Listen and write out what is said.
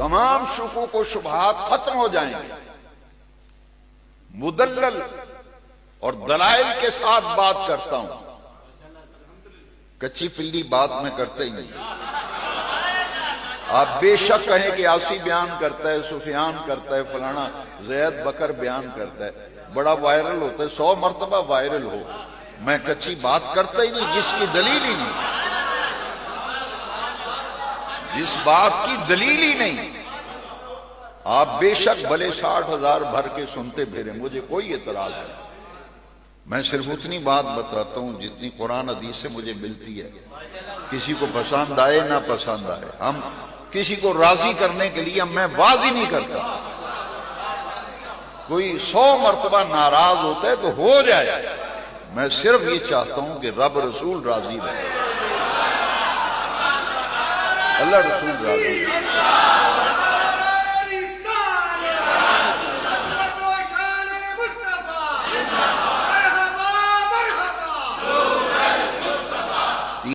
تمام شکوک و شبہات ختم ہو جائیں گے. مدلل اور دلائل کے ساتھ بات کرتا ہوں، کچی پلی بات میں کرتا ہی نہیں. آپ بے شک کہیں کہ آسی بیان کرتا ہے، سفیان کرتا ہے، فلانا زید بکر بیان کرتا ہے، بڑا وائرل ہوتا ہے، 100 مرتبہ وائرل ہو، میں کچی بات کرتا ہی نہیں جس کی دلیل ہی نہیں، جس بات کی دلیل ہی نہیں. آپ بے شک بھلے 60,000 بھر کے سنتے پھریں، مجھے کوئی اعتراض نہیں. میں صرف اتنی بات بتاتا ہوں جتنی قرآن حدیث سے مجھے ملتی ہے. کسی کو پسند آئے نہ پسند آئے، ہم کسی کو راضی کرنے کے لیے میں واضح نہیں کرتا. کوئی 100 مرتبہ ناراض ہوتا ہے تو ہو جائے، میں صرف یہ چاہتا ہوں کہ رب رسول راضی رہے، اللہ رسول راضی رہے.